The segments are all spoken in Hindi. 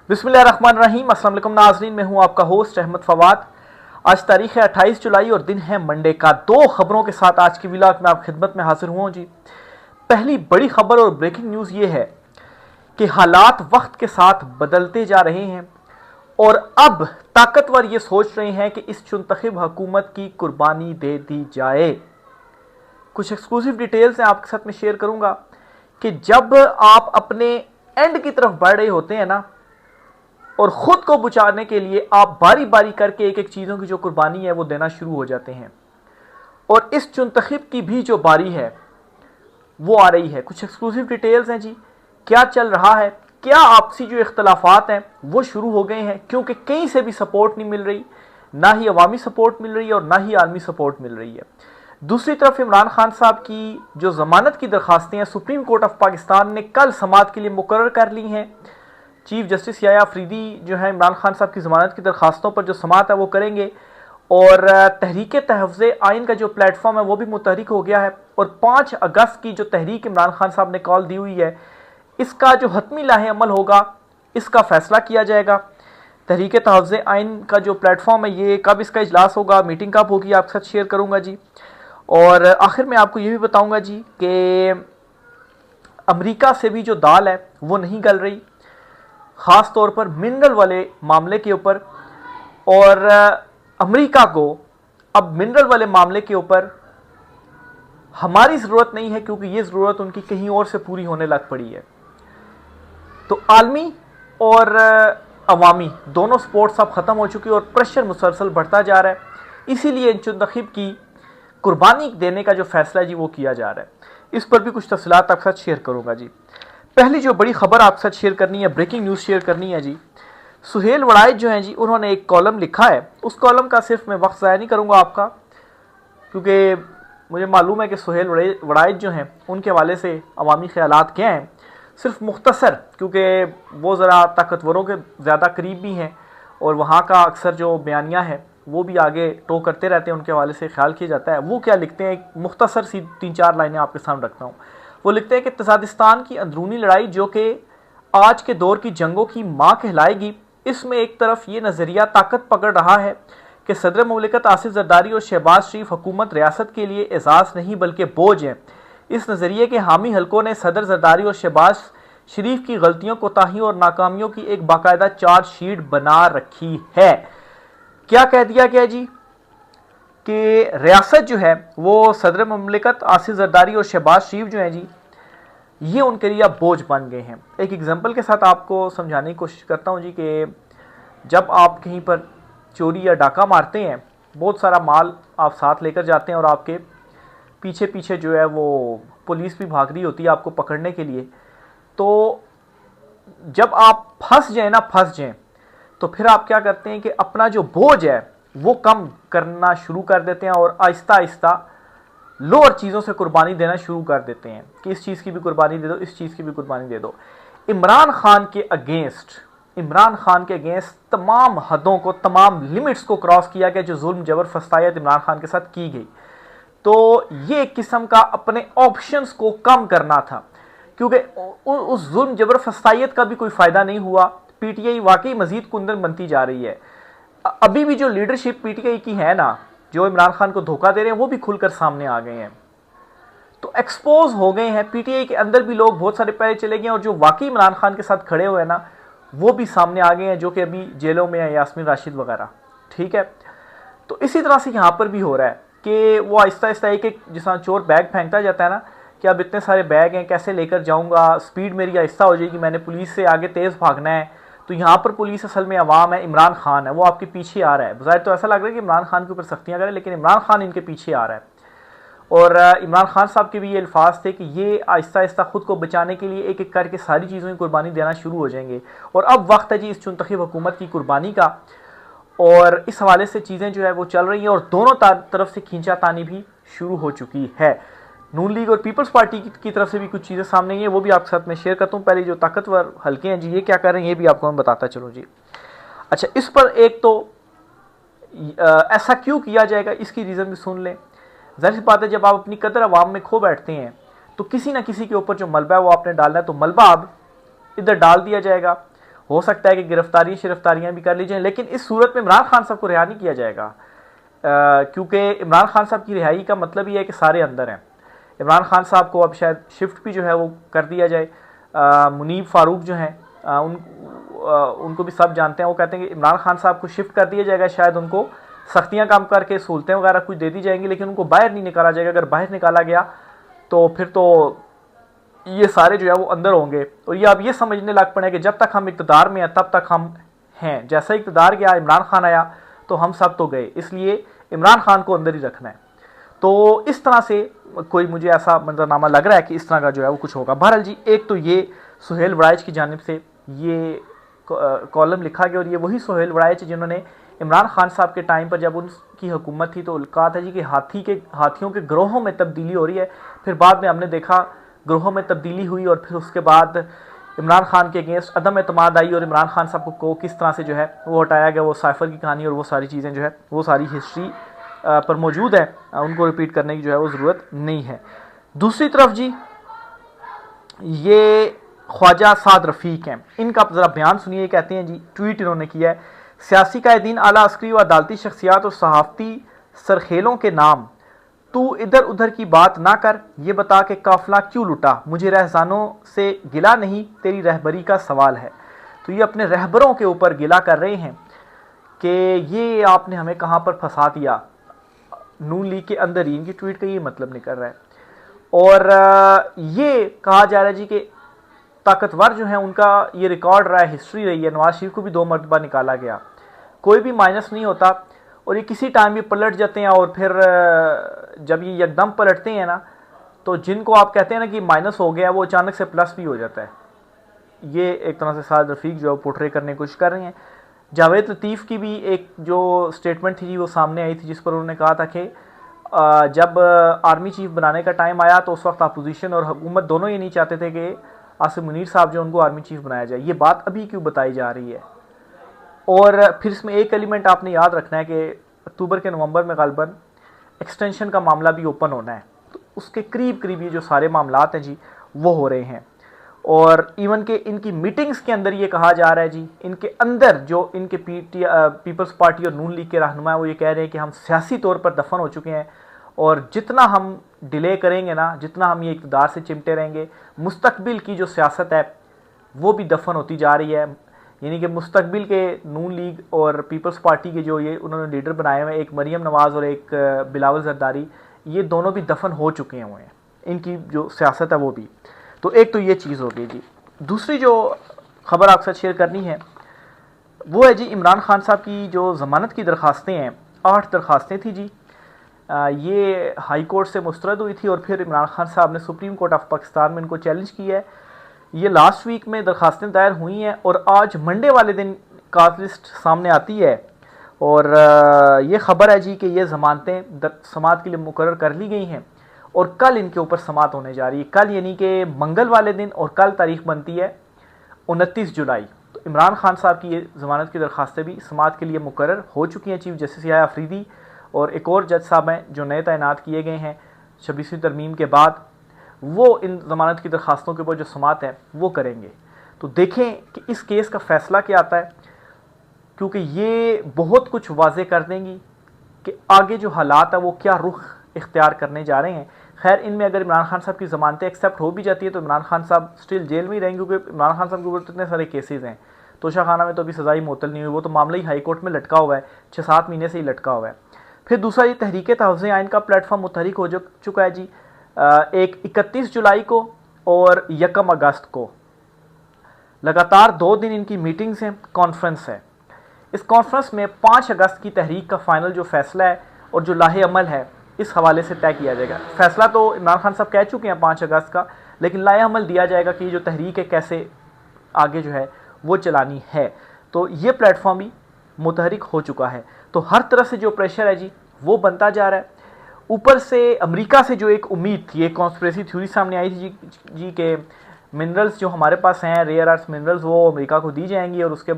बिस्मिल्लाहिर्रहमानिर्रहीम। अस्सलाम वालेकुम नाज़रीन, मैं हूं आपका होस्ट अहमद फवाद। आज तारीख है 28 जुलाई और दिन है मंडे का। दो खबरों के साथ आज की व्लॉग में आप खिदमत में हाजिर हुआ हूं जी। पहली बड़ी खबर और ब्रेकिंग न्यूज़ ये है कि हालात वक्त के साथ बदलते जा रहे हैं और अब ताकतवर ये सोच रहे हैं कि इस चुनतखब हुकूमत की कुर्बानी दे दी जाए। कुछ एक्सक्लूसिव डिटेल्स हैं आपके साथ में शेयर करूंगा कि जब आप अपने एंड की तरफ बढ़ रहे होते हैं ना, और खुद को बचाने के लिए आप बारी बारी करके एक एक चीज़ों की जो कुर्बानी है वो देना शुरू हो जाते हैं। और इस चुनतखब की भी जो बारी है वो आ रही है। कुछ एक्सक्लूसिव डिटेल्स हैं जी, क्या चल रहा है, क्या आपसी जो इख्तलाफात हैं वो शुरू हो गए हैं, क्योंकि कहीं से भी सपोर्ट नहीं मिल रही, ना ही अवामी सपोर्ट मिल रही है और ना ही आलमी सपोर्ट मिल रही है। दूसरी तरफ इमरान खान साहब की जो जमानत की दरखास्तें हैं सुप्रीम कोर्ट ऑफ पाकिस्तान ने कल समाअत के लिए मुकर्रर कर ली हैं। चीफ जस्टिस याया अफरीदी जो है इमरान खान साहब की ज़मानत की दरखास्तों पर जो समाअत है वो करेंगे और तहरीक तहफ़्ज़े आइन का जो प्लेटफॉर्म है वो भी मुतहरिक हो गया है। और 5 अगस्त की जो तहरीक इमरान खान साहब ने कॉल दी हुई है, इसका जो हतमी लाहे अमल होगा इसका फ़ैसला किया जाएगा। तहरीक तहफ़्ज़े आइन का जो प्लेटफॉर्म है ये कब इसका इजलास होगा, मीटिंग कब होगी, आपके साथ शेयर करूँगा जी। और आखिर में आपको ये भी बताऊँगा जी कि अमेरिका से भी जो दाल है वो नहीं गल रही, ख़ास तौर पर मिनरल वाले मामले के ऊपर। और अमेरिका को अब मिनरल वाले मामले के ऊपर हमारी ज़रूरत नहीं है, क्योंकि ये ज़रूरत उनकी कहीं और से पूरी होने लग पड़ी है। तो आलमी और अवामी दोनों सपोर्ट्स अब ख़त्म हो चुकी है और प्रेशर मुसलसल बढ़ता जा रहा है। इसीलिए इन चुनतखब की कुर्बानी देने का जो फैसला है जी वो किया जा रहा है। इस पर भी कुछ तफसीलात आपके साथ शेयर करूँगा जी। पहली जो बड़ी खबर आपके साथ शेयर करनी है, ब्रेकिंग न्यूज़ शेयर करनी है जी। सुहेल वड़ाइच जो हैं जी, उन्होंने एक कॉलम लिखा है। उस कॉलम का सिर्फ मैं वक्त ज़ाया नहीं करूँगा आपका, क्योंकि मुझे मालूम है कि सुहेल वड़ाइच जो हैं उनके हवाले से अवामी ख्यालात क्या हैं। सिर्फ मुख्तसर, क्योंकि वो ज़रा ताकतवरों के ज़्यादा करीब भी हैं और वहाँ का अक्सर जो बयानिया है वो भी आगे टो करते रहते हैं, उनके हवाले से ख्याल किया जाता है। वो क्या लिखते हैं, एक मुख्तसर सी 3-4 लाइनें आपके सामने रखता हूँ। वो लिखते हैं कि तजादिस्तान की अंदरूनी लड़ाई जो कि आज के दौर की जंगों की माँ कहलाएगी, इसमें एक तरफ ये नज़रिया ताकत पकड़ रहा है कि सदर मुमलिकत आसिफ जरदारी और शहबाज शरीफ हुकूमत रियासत के लिए एजाज़ नहीं बल्कि बोझ है। इस नज़रिए के हामी हलकों ने सदर जरदारी और शहबाज शरीफ की गलतियों, कोताहियों और नाकामियों की एक बाकायदा चार्जशीट बना रखी है। क्या कह दिया गया जी कि रियासत जो है वो सदर मुमलिकत आसिफ जरदारी और शहबाज शरीफ जो हैं जी, ये उनके लिए अब बोझ बन गए हैं। एक एग्जांपल के साथ आपको समझाने की कोशिश करता हूँ जी कि जब आप कहीं पर चोरी या डाका मारते हैं, बहुत सारा माल आप साथ लेकर जाते हैं और आपके पीछे पीछे जो है वो पुलिस भी भाग रही होती है आपको पकड़ने के लिए। तो जब आप फंस जाएं तो फिर आप क्या करते हैं कि अपना जो बोझ है वो कम करना शुरू कर देते हैं और आहिस्ता आहिस्ता लोअर चीज़ों से कुर्बानी देना शुरू कर देते हैं कि इस चीज़ की भी कुर्बानी दे दो, इस चीज़ की भी कुर्बानी दे दो। इमरान खान के अगेंस्ट तमाम हदों को, तमाम लिमिट्स को क्रॉस किया गया जो जुल्म जबर फस्तायत इमरान खान के साथ की गई। तो ये एक किस्म का अपने ऑप्शंस को कम करना था, क्योंकि उस जुल्म जबर फस्तायत का भी कोई फ़ायदा नहीं हुआ। पीटीआई वाकई मजीद कुंदन बनती जा रही है। अभी भी जो लीडरशिप पीटीआई की है ना, जो इमरान खान को धोखा दे रहे हैं, वो भी खुलकर सामने आ गए हैं। तो एक्सपोज हो गए हैं। पीटीआई के अंदर भी लोग बहुत सारे पहले चले गए और जो वाकई इमरान खान के साथ खड़े हुए हैं ना, वो भी सामने आ गए हैं, जो कि अभी जेलों में है, यास्मीन राशिद वगैरह। ठीक है, तो इसी तरह से यहाँ पर भी हो रहा है कि वो आहिस्ता आहिस्ता एक एक, जिस चोर बैग फेंकता जाता है ना, कि अब इतने सारे बैग हैं, कैसे लेकर जाऊँगा, स्पीड मेरी आहिस्ता हो जाएगी, मैंने पुलिस से आगे तेज़ भागना है। तो यहाँ पर पुलिस असल में अवाम है, इमरान खान है, वो आपके पीछे आ रहा है। बज़ाहिर तो ऐसा लग रहा है कि इमरान खान के ऊपर सख्तियाँ करें, लेकिन इमरान खान इनके पीछे आ रहा है। और इमरान खान साहब के भी ये अल्फाज थे कि ये आहिस्ता आहिस्ता खुद को बचाने के लिए एक एक करके सारी चीज़ों की कुर्बानी देना शुरू हो जाएंगे। और अब वक्त है जी इस चुनतखब हुकूमत की कुर्बानी का, और इस हवाले से चीज़ें जो है वो चल रही हैं और दोनों तरफ से खींचातानी भी शुरू हो चुकी है। नून लीग और पीपल्स पार्टी की तरफ से भी कुछ चीज़ें सामने आई हैं, वो भी आपके साथ मैं शेयर करता हूँ। पहले जो ताकतवर हल्के हैं जी, ये क्या कर रहे हैं ये भी आपको मैं बताता चलूँ जी। अच्छा, इस पर एक तो ऐसा क्यों किया जाएगा इसकी रीज़न भी सुन लें। ज़ाहिर सी बात है, जब आप अपनी कदर अवाम में खो बैठते हैं तो किसी ना किसी के ऊपर जो मलबा है वो आपने डालना है, तो मलबा अब इधर डाल दिया जाएगा हो सकता है कि गिरफ्तारियां भी कर ली जाएं, लेकिन इस सूरत में इमरान खान साहब को रिहा नहीं किया जाएगा, क्योंकि इमरान खान साहब की रिहाई का मतलब ये है कि सारे अंदर हैं। इमरान खान साहब को अब शायद शिफ्ट भी जो है वो कर दिया जाए। मुनीब फारूक जो हैं उनको भी सब जानते हैं, वो कहते हैं कि इमरान खान साहब को शिफ्ट कर दिया जाएगा, शायद उनको सख्तियां कम करके सहूलतें वगैरह कुछ दे दी जाएंगी, लेकिन उनको बाहर नहीं निकाला जाएगा। अगर बाहर निकाला गया तो फिर तो ये सारे जो है वो अंदर होंगे, और ये अब ये समझने लग पड़े कि जब तक हम इक़्तिदार में हैं तब तक हम हैं, जैसा इक़्तिदार गया, इमरान खान आया तो हम सब तो गए, इसलिए इमरान खान को अंदर ही रखना है। तो इस तरह से कोई मुझे ऐसा मंजरनामा लग रहा है कि इस तरह का जो है वो कुछ होगा। बहरहाल जी, एक तो ये सुहेल वड़ाइच की जानिब से ये कॉलम लिखा गया, और ये वही सुहेल वड़ाइच जिन्होंने इमरान खान साहब के टाइम पर जब उनकी हुकूमत थी तो कहा था जी कि हाथियों के ग्रोहों में तब्दीली हो रही है। फिर बाद में हमने देखा ग्रोहों में तब्दीली हुई, और फिर उसके बाद इमरान खान के अगेंस्ट अदम एतमाद आई, और इमरान खान साहब को किस तरह से जो है वो हटाया गया। वो साइफर की कहानी और वो सारी चीज़ें जो है वो सारी हिस्ट्री पर मौजूद है, उनको रिपीट करने की जो है वो ज़रूरत नहीं है। दूसरी तरफ जी, ये ख्वाजा साद रफ़ीक हैं, इनका ज़रा बयान सुनिए। कहते हैं जी, ट्वीट इन्होंने किया है, सियासी कायदीन, आला अस्करी व अदालती शख्सियात और सहाफ़ती सरखेलों के नाम तू इधर उधर की बात ना कर, ये बता के काफिला क्यों लुटा, मुझे रहसानों से गिला नहीं, तेरी रहबरी का सवाल है। तो ये अपने रहबरों के ऊपर गिला कर रहे हैं कि ये आपने हमें कहाँ पर फंसा दिया। नून लीग के अंदर ही इनकी ट्वीट का ये मतलब निकल रहा है। और ये कहा जा रहा है जी कि ताकतवर जो है उनका ये रिकॉर्ड रहा है, हिस्ट्री रही है। नवाज शरीफ को भी 2 मरतबा निकाला गया, कोई भी माइनस नहीं होता, और ये किसी टाइम भी पलट जाते हैं। और फिर जब ये एकदम पलटते हैं ना, तो जिनको आप कहते हैं ना कि माइनस हो गया, वो अचानक से प्लस भी हो जाता है। ये एक तरह से साद रफ़ीक जो पोर्ट्रे करने की कोशिश कर रहे हैं। जावेद लतीफ़ की भी एक जो स्टेटमेंट थी वो सामने आई थी, जिस पर उन्होंने कहा था कि जब आर्मी चीफ बनाने का टाइम आया तो उस वक्त अपोजिशन और हुकूमत दोनों ये नहीं चाहते थे कि आसिम मुनीर साहब जो उनको आर्मी चीफ बनाया जाए। ये बात अभी क्यों बताई जा रही है? और फिर इसमें एक एलिमेंट आपने याद रखना है कि अक्टूबर के नवंबर में ग़ालिबन एक्सटेंशन का मामला भी ओपन होना है, तो उसके करीब करीब ये जो सारे मामलात हैं जी वो हो रहे हैं। और इवन के इनकी मीटिंग्स के अंदर ये कहा जा रहा है जी, इनके अंदर जो इनके पीपल्स पार्टी और नून लीग के रहनुमा है वो ये कह रहे हैं कि हम सियासी तौर पर दफन हो चुके हैं, और जितना हम डिले करेंगे ना, जितना हम ये इक़्तिदार से चिमटे रहेंगे, मुस्तकबिल की जो सियासत है वो भी दफन होती जा रही है। यानी कि मुस्तकबिल के नून लीग और पीपल्स पार्टी के जो ये उन्होंने लीडर बनाए हुए हैं, एक मरियम नवाज़ और एक बिलावल जरदारी, ये दोनों भी दफन हो चुके हुए हैं, इनकी जो सियासत है वो भी। तो एक तो ये चीज़ हो गई जी। दूसरी जो खबर आपके साथ शेयर करनी है वो है जी, इमरान खान साहब की जो ज़मानत की दरख्वास्तें हैं, 8 दरख्वास्तें थी जी। ये हाई कोर्ट से मुस्तरद हुई थी, और फिर इमरान खान साहब ने सुप्रीम कोर्ट ऑफ पाकिस्तान में इनको चैलेंज किया है। ये लास्ट वीक में दरख्वास्तें दायर हुई हैं, और आज मंडे वाले दिन काज लिस्ट सामने आती है, और ये ख़बर है जी कि ये ज़मानतें समात के लिए मुकर्रर कर ली गई हैं, और कल इनके ऊपर समात होने जा रही है। कल यानी कि मंगल वाले दिन, और कल तारीख बनती है 29 जुलाई। तो इमरान खान साहब की ये ज़मानत की दरख्वास्तें भी समात के लिए मुकर्रर हो चुकी हैं। चीफ जस्टिस याह्या अफरीदी और एक और जज साहब हैं जो नए तैनात किए गए हैं 26वीं तरमीम के बाद, वो इन ज़मानत की दरख्वास्तों के ऊपर जो समात है वो करेंगे। तो देखें कि इस केस का फ़ैसला क्या आता है, क्योंकि ये बहुत कुछ वाज़े कर देंगी कि आगे जो हालात है वो क्या रुख इख्तियार करने जा रहे हैं। खैर, इनमें अगर इमरान खान साहब की ज़मानतें एक्सेप्ट हो भी जाती है तो इमरान खान साहब स्टिल जेल में ही रहेंगे, क्योंकि इमरान खान साहब के ऊपर तो इतने सारे केसेज हैं। तोशा खाना में तो अभी सज़ाई मुअत्तल नहीं हुई, वो तो मामला ही हाई कोर्ट में लटका हुआ है, 6-7 महीने से ही लटका हुआ है। फिर दूसरा, ये तहरीक तहफ़्ज़ुज़ आइन का प्लेटफॉर्म मुतहरिक हो चुका है जी। एक 31 जुलाई को और 1 अगस्त को लगातार 2 दिन इनकी मीटिंग्स हैं, कॉन्फ्रेंस है। इस कॉन्फ्रेंस में 5 अगस्त की तहरीक का फ़ाइनल जो फ़ैसला है और जो लाहे अमल है इस हवाले से तय किया जाएगा। फ़ैसला तो इमरान खान साहब कह चुके हैं 5 अगस्त का, लेकिन लाहे अमल दिया जाएगा कि जो तहरीक है कैसे आगे जो है वो चलानी है। तो ये प्लेटफॉर्म भी मुतहरिक हो चुका है। तो हर तरफ से जो प्रेशर है जी वो बनता जा रहा है। ऊपर से अमेरिका से जो एक उम्मीद थी, एक कॉन्स्पिरेसी थ्योरी सामने आई थी जी के मिनरल्स जो हमारे पास हैं, रेयर अर्थ मिनरल्स, वो अमेरिका को दी जाएंगी, और उसके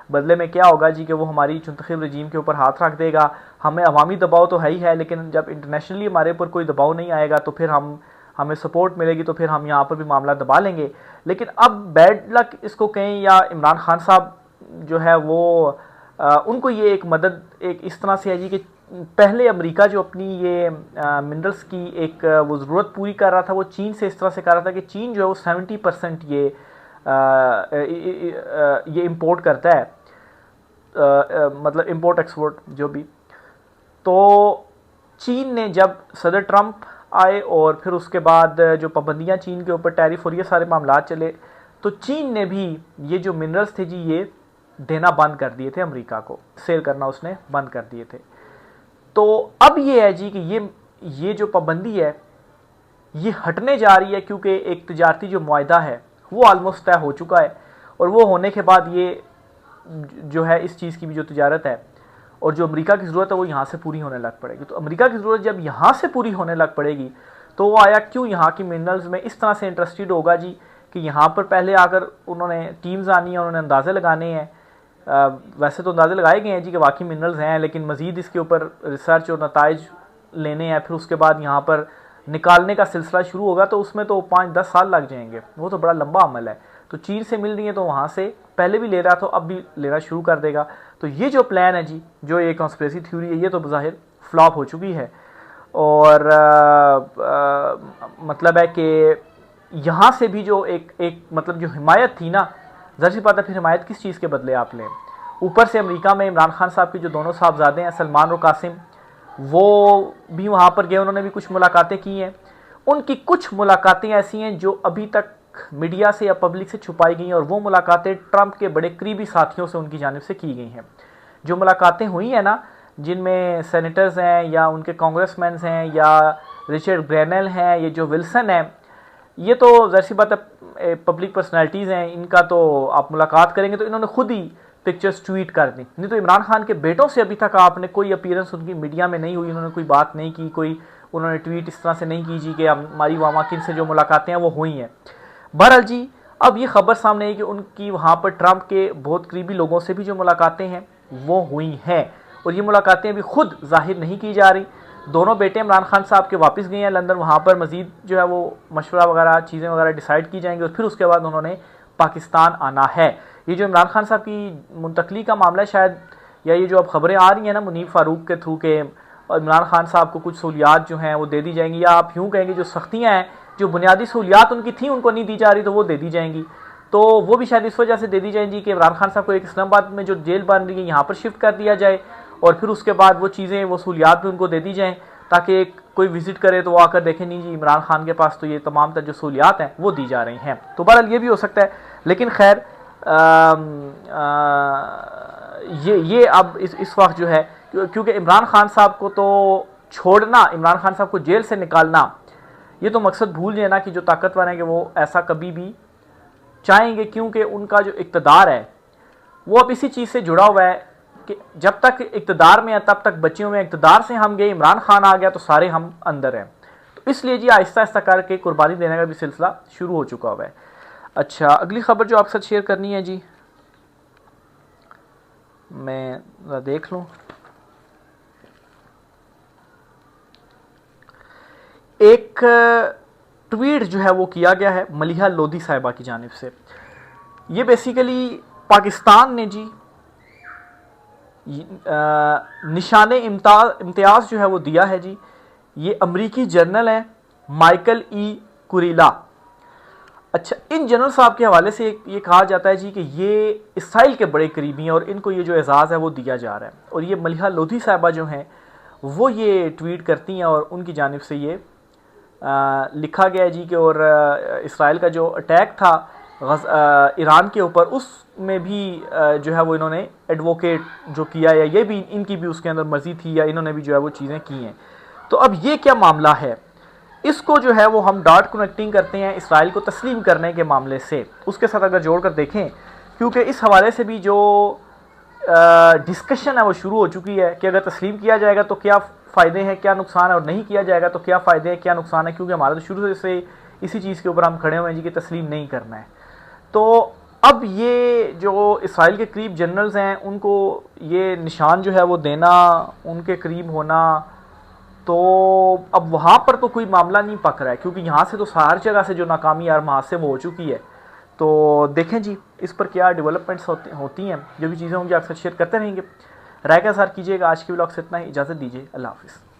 बदले में क्या होगा जी कि वो हमारी मुंतखब रजीम के ऊपर हाथ रख देगा। हमें अवामी दबाव तो है ही है, लेकिन जब इंटरनेशनली हमारे ऊपर कोई दबाव नहीं आएगा तो फिर हम हमें सपोर्ट मिलेगी तो फिर हम यहाँ पर भी मामला दबा लेंगे। लेकिन अब बैड लक इसको कहें या इमरान खान साहब जो है वो उनको ये एक मदद एक इस तरह से है जी कि पहले अमेरिका जो अपनी ये मिनरल्स की एक वो ज़रूरत पूरी कर रहा था, वो चीन से इस तरह से कर रहा था कि चीन जो है वो 70% ये इंपोर्ट करता है, मतलब इंपोर्ट एक्सपोर्ट जो भी। तो चीन ने जब सदर ट्रंप आए और फिर उसके बाद जो पाबंदियां चीन के ऊपर टैरिफ और ये सारे मामला चले, तो चीन ने भी ये जो मिनरल्स थे जी ये देना बंद कर दिए थे, अमेरिका को सेल करना उसने बंद कर दिए थे। तो अब ये है जी कि ये जो पाबंदी है ये हटने जा रही है, क्योंकि एक तजारती जो मुआहदा है वो ऑलमोस्ट तय हो चुका है, और वो होने के बाद ये जो है इस चीज़ की भी जो तजारत है और जो अमेरिका की ज़रूरत है वो यहाँ से पूरी होने लग पड़ेगी। तो अमेरिका की ज़रूरत जब यहाँ से पूरी होने लग पड़ेगी तो वो आया क्यों यहाँ की मिनरल्स में इस तरह से इंटरेस्टेड होगा जी कि यहाँ पर पहले आकर उन्होंने टीम्स आनी है, उन्होंने अंदाज़े लगाने हैं। वैसे तो अंदाज़े लगाए गए हैं जी कि वाकई मिनरल्स हैं, लेकिन मज़ीद इसके ऊपर रिसर्च और नताइज लेने हैं, फिर उसके बाद यहाँ पर निकालने का सिलसिला शुरू होगा, तो उसमें तो 5-10 साल लग जाएंगे, वो तो बड़ा लंबा अमल है। तो चीन से मिल रही है तो वहाँ से पहले भी ले रहा था, अब भी लेना शुरू कर देगा। तो ये जो प्लान है जी, जो ये कॉन्स्पिरेसी थ्योरी है, ये तो बज़ाहिर फ्लॉप हो चुकी है। और मतलब है कि यहाँ से भी जो एक मतलब जो हिमायत थी ना, ज़ाहिर सी बात है फिर हिमायत किस चीज़ के बदले आप लें। ऊपर से अमेरिका में इमरान खान साहब के जो दोनों साहबजादे हैं सलमान और कासिम, वो भी वहाँ पर गए, उन्होंने भी कुछ मुलाकातें की हैं। उनकी कुछ मुलाकातें ऐसी हैं जो अभी तक मीडिया से या पब्लिक से छुपाई गई हैं, और वो मुलाकातें ट्रंप के बड़े करीबी साथियों से उनकी जानिब से की गई हैं। जो मुलाकातें हुई हैं ना, जिनमें सेनेटर्स हैं या उनके कांग्रेसमैन हैं या रिचर्ड ग्रेनल हैं, ये जो विल्सन है, ये तो ज़ाहिर सी बात है पब्लिक पर्सनैलिटीज़ हैं, इनका तो आप मुलाकात करेंगे तो इन्होंने खुद ही पिक्चर्स ट्वीट कर दी। नहीं तो इमरान खान के बेटों से अभी तक आपने कोई अपीयरेंस उनकी मीडिया में नहीं हुई, उन्होंने कोई बात नहीं की, कोई उन्होंने ट्वीट इस तरह से नहीं की जी कि हमारी वामा किन से जो मुलाकातें हैं वो हुई हैं। बहरहाल जी, अब ये खबर सामने आई कि उनकी वहाँ पर ट्रंप के बहुत करीबी लोगों से भी जो मुलाकातें हैं वो हुई हैं, और ये मुलाकातें अभी खुद जाहिर नहीं की जा रही। दोनों बेटे इमरान खान साहब के वापस गए हैं लंदन, वहाँ पर मज़ीद जो है वो मशवरा वगैरह चीज़ें वगैरह डिसाइड की जाएंगी, और फिर उसके बाद उन्होंने पाकिस्तान आना है। ये जो इमरान खान साहब की मुंतकली का मामला है शायद, या ये जो अब खबरें आ रही हैं ना मुनीब फ़ारूक के थ्रू के इमरान खान साहब को कुछ सहूलियात जो हैं वो दे दी जाएंगी, या आप यूँ कहेंगे जो सख्तियाँ हैं, जो बुनियादी सहूलियात उनकी थी उनको नहीं दी जा रही, तो वो दे दी जाएंगी। तो वो भी शायद इस वजह से दे दी जाएंगी कि इमरान खान साहब को एक इस्लामाबाद में जो जेल बन रही है यहाँ पर शिफ्ट कर दिया जाए, और फिर उसके बाद वो चीज़ें वो सहूलियात भी उनको दे दी जाएँ, ताकि कोई विजिट करे तो वो आकर देखें नहीं जी इमरान खान के पास तो ये तमाम जो सहूलियात हैं वो दी जा रही हैं। तो बहरहाल ये भी हो सकता है, लेकिन खैर ये अब इस वक्त जो है, क्योंकि इमरान खान साहब को तो छोड़ना, इमरान खान साहब को जेल से निकालना, ये तो मकसद भूल जाए ना कि जो ताकतवर हैं कि वो ऐसा कभी भी चाहेंगे, क्योंकि उनका जो इक़्तिदार है वो अब इसी चीज़ से जुड़ा हुआ है कि जब तक इक़्तिदार में है तब तक बचे हुए हैं, इक़्तिदार से हम गए, इमरान खान आ गया तो सारे हम अंदर हैं। तो इसलिए जी आहिस्ता आहिस्ता करके कुर्बानी देने का भी सिलसिला शुरू हो चुका हुआ है। अच्छा, अगली खबर जो आपके साथ शेयर करनी है जी, मैं देख लूँ। एक ट्वीट जो है वो किया गया है मलिहा लोधी साहिबा की जानिब से। ये बेसिकली पाकिस्तान ने जी निशाने इम्तियाज़ जो है वो दिया है जी। ये अमरीकी जनरल है माइकल ई कुरीला। अच्छा, इन जनरल साहब के हवाले से ये कहा जाता है जी कि ये इसराइल के बड़े करीबी हैं और इनको ये जो एजाज़ है वो दिया जा रहा है। और ये मलिहा लोधी साहिबा जो हैं वो ये ट्वीट करती हैं और उनकी जानिब से ये लिखा गया है जी कि और इसराइल का जो अटैक था ईरान के ऊपर, उसमें भी जो है वो इन्होंने एडवोकेट जो किया है, ये भी इनकी भी उसके अंदर मर्जी थी या इन्होंने भी जो है वो चीज़ें की हैं। तो अब ये क्या मामला है, इसको जो है वो हम डॉट कनेक्टिंग करते हैं इसराइल को तस्लीम करने के मामले से, उसके साथ अगर जोड़ कर देखें, क्योंकि इस हवाले से भी जो डिस्कशन है वो शुरू हो चुकी है कि अगर तस्लीम किया जाएगा तो क्या फ़ायदे हैं, क्या नुकसान है, और नहीं किया जाएगा तो क्या फ़ायदे हैं, क्या नुकसान है, क्योंकि हमारा तो शुरू से इसी चीज़ के ऊपर हम खड़े हुए हैं जी कि तस्लीम नहीं करना है। तो अब ये जो इसराइल के करीब जनरल्स हैं उनको ये निशान जो है वो देना, उनके करीब होना, तो अब वहाँ पर तो कोई मामला नहीं पक रहा है, क्योंकि यहाँ से तो हर जगह से जो नाकामी यार वहाँ से वो हो चुकी है। तो देखें जी इस पर क्या डेवलपमेंट्स होती हैं, जो भी चीज़ें होंगी आपके साथ शेयर करते रहेंगे। राय का साथ कीजिएगा। आज की व्लॉग से इतना ही, इजाज़त दीजिए, अल्लाह हाफिज़।